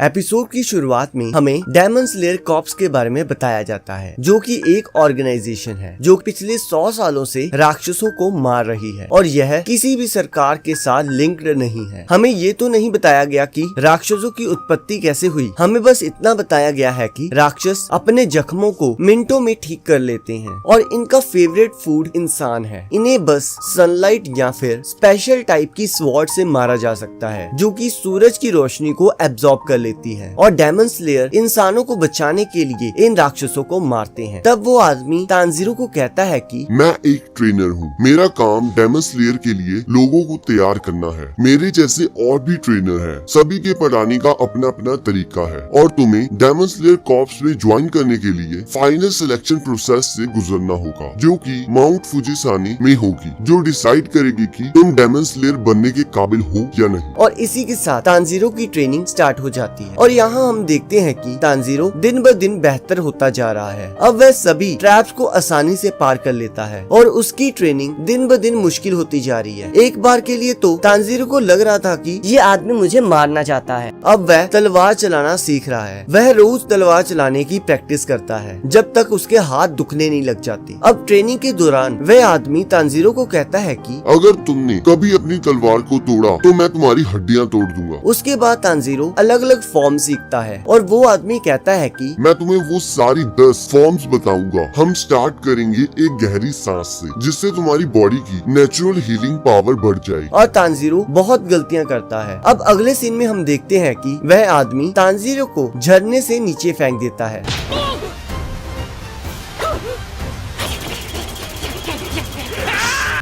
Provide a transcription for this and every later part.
Episode की शुरुआत में हमें डेमन स्लेयर कॉर्प्स के बारे में बताया जाता है, जो कि एक ऑर्गेनाइजेशन है जो पिछले 100 सालों से राक्षसों को मार रही है और यह किसी भी सरकार के साथ लिंक्ड नहीं है। हमें ये तो नहीं बताया गया कि राक्षसों की उत्पत्ति कैसे हुई, हमें बस इतना बताया गया है कि राक्षस अपने जख्मों को मिनटों में ठीक कर लेते हैं और इनका फेवरेट फूड इंसान है। इन्हें बस सनलाइट या फिर स्पेशल टाइप की स्वॉर्ड से मारा जा सकता है जो कि सूरज की रोशनी को एब्जॉर्ब कर लेती है और डेमन स्लेयर इंसानों को बचाने के लिए इन राक्षसों को मारते हैं। तब वो आदमी तांजीरो को कहता है कि मैं एक ट्रेनर हूँ, मेरा काम डेमन स्लेयर के लिए लोगों को तैयार करना है। मेरे जैसे और भी ट्रेनर हैं, सभी के पढ़ाने का अपना अपना तरीका है और तुम्हें डेमन स्लेयर कॉर्प्स में ज्वाइन करने के लिए फाइनल सिलेक्शन प्रोसेस से गुजरना होगा, जो कि माउंट फुजिसानी में होगी, जो डिसाइड करेगी कि तुम डेमन स्लेयर बनने के काबिल हो या नहीं। और इसी के साथ तांजीरो की ट्रेनिंग स्टार्ट हो जाती है और यहाँ हम देखते हैं कि तांजीरो दिन ब दिन बेहतर होता जा रहा है। अब वह सभी ट्रैप्स को आसानी से पार कर लेता है और उसकी ट्रेनिंग दिन ब दिन मुश्किल होती जा रही है। एक बार के लिए तो तांजीरो को लग रहा था कि ये आदमी मुझे मारना चाहता है। अब वह तलवार चलाना सीख रहा है। वह रोज तलवार चलाने की प्रैक्टिस करता है जब तक उसके हाथ दुखने नहीं लग जाते। अब ट्रेनिंग के दौरान वह आदमी तांजीरो को कहता है कि अगर तुमने कभी अपनी तलवार को तोड़ा तो मैं तुम्हारी हड्डियां तोड़ दूंगा। उसके बाद तांजीरो अलग अलग फॉर्म सीखता है और वो आदमी कहता है कि मैं तुम्हें वो सारी 10 फॉर्म्स बताऊंगा। हम स्टार्ट करेंगे एक गहरी सांस से, जिससे तुम्हारी बॉडी की नेचुरल हीलिंग पावर बढ़ जाएगी। और तांजीरो बहुत गलतियां करता है। अब अगले सीन में हम देखते हैं कि वह आदमी तांजीरो को झरने से नीचे फेंक देता है।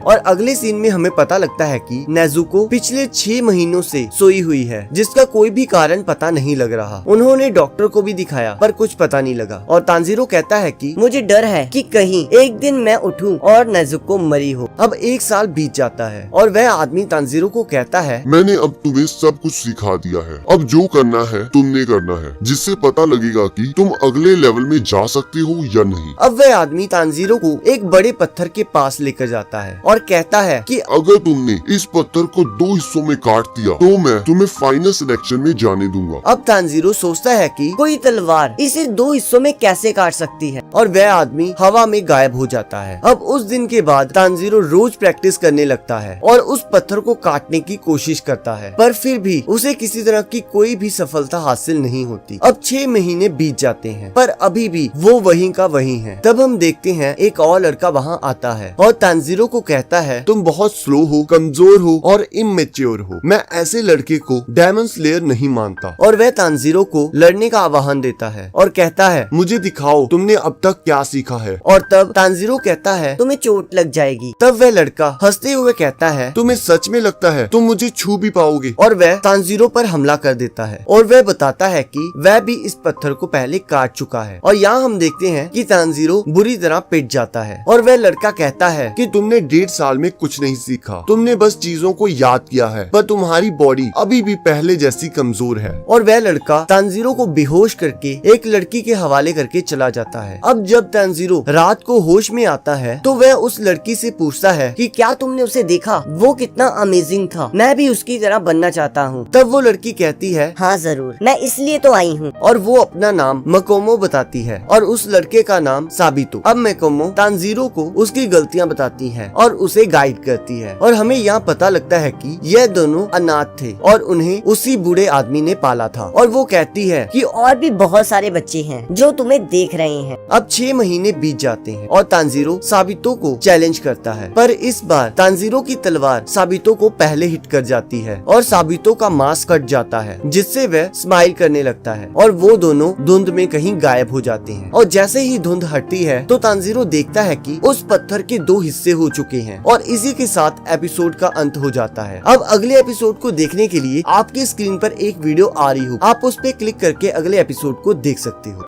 और अगले सीन में हमें पता लगता है कि नेजुको पिछले 6 महीनों से सोई हुई है, जिसका कोई भी कारण पता नहीं लग रहा। उन्होंने डॉक्टर को भी दिखाया पर कुछ पता नहीं लगा और तांजीरो कहता है कि मुझे डर है कि कहीं एक दिन मैं उठूं और नेजुको मरी हो। अब 1 साल बीत जाता है और वह आदमी तांजीरो को कहता है, मैंने अब तुम्हें सब कुछ सिखा दिया है, अब जो करना है तुमने करना है, जिससे पता लगेगा कि तुम अगले लेवल में जा सकते हो या नहीं। अब वह आदमी तांजीरो को एक बड़े पत्थर के पास लेकर जाता है और कहता है कि अगर तुमने इस पत्थर को 2 हिस्सों में काट दिया तो मैं तुम्हें फाइनल सिलेक्शन में जाने दूंगा। अब तांजीरो सोचता है कि कोई तलवार इसे 2 हिस्सों में कैसे काट सकती है और वह आदमी हवा में गायब हो जाता है। अब उस दिन के बाद तांजीरो रोज प्रैक्टिस करने लगता है और उस पत्थर को काटने की कोशिश करता है, पर फिर भी उसे किसी तरह की कोई भी सफलता हासिल नहीं होती। अब 6 महीने बीत जाते हैं पर अभी भी वो वहीं का वहीं है। तब हम देखते हैं एक और लड़का वहाँ आता है और तांजीरो को कहता है, तुम बहुत स्लो हो, कमजोर हो और इमेच्योर हो। मैं ऐसे लड़के को डेमन स्लेयर नहीं मानता। और वह तांजीरो को लड़ने का आह्वान देता है और कहता है, मुझे दिखाओ तुमने अब तक क्या सीखा है। और तब तांजीरो कहता है, तुम्हें चोट लग जाएगी। तब वह लड़का हंसते हुए कहता है, तुम्हें सच में लगता है तुम मुझे छू भी पाओगे। और वह तांजीरो पर हमला कर देता है और वह बताता है कि वह भी इस पत्थर को पहले काट चुका है। और यहाँ हम देखते हैं कि तांजीरो बुरी तरह पिट जाता है और वह लड़का कहता है कि तुमने 1.5 साल में कुछ नहीं सीखा, तुमने बस चीजों को याद किया है, पर तुम्हारी बॉडी अभी भी पहले जैसी कमजोर है। और वह लड़का तांजीरो को बेहोश करके एक लड़की के हवाले करके चला जाता है। अब जब तांजीरो रात को होश में आता है तो वह उस लड़की से पूछता है कि क्या तुमने उसे देखा? वो कितना अमेजिंग था, मैं भी उसकी तरह बनना चाहता हूँ। तब वो लड़की कहती है, हाँ जरूर, मैं इसलिए तो आई हूँ। और वो अपना नाम मकोमो बताती है और उस लड़के का नाम साबितो। अब मकोमो तांजीरो को उसकी गलतियाँ बताती है और उसे गाइड करती है और हमें यहाँ पता लगता है कि यह दोनों अनाथ थे और उन्हें उसी बूढ़े आदमी ने पाला था। और वो कहती है कि और भी बहुत सारे बच्चे हैं जो तुम्हें देख रहे हैं। अब 6 महीने बीत जाते हैं और तांजीरो साबितो को चैलेंज करता है, पर इस बार तांजीरो की तलवार साबितो को पहले हिट कर जाती है और साबितो का मास्क कट जाता है, जिससे वह स्माइल करने लगता है और वो दोनों धुंध में कहीं गायब हो जाते हैं। और जैसे ही धुंध हटती है तो तांजीरो देखता है कि उस पत्थर के 2 हिस्से हो चुके हैं और इसी के साथ एपिसोड का अंत हो जाता है। अब अगले एपिसोड को देखने के लिए आपकी स्क्रीन पर एक वीडियो आ रही हो, आप उस पर क्लिक करके अगले एपिसोड को देख सकते हो।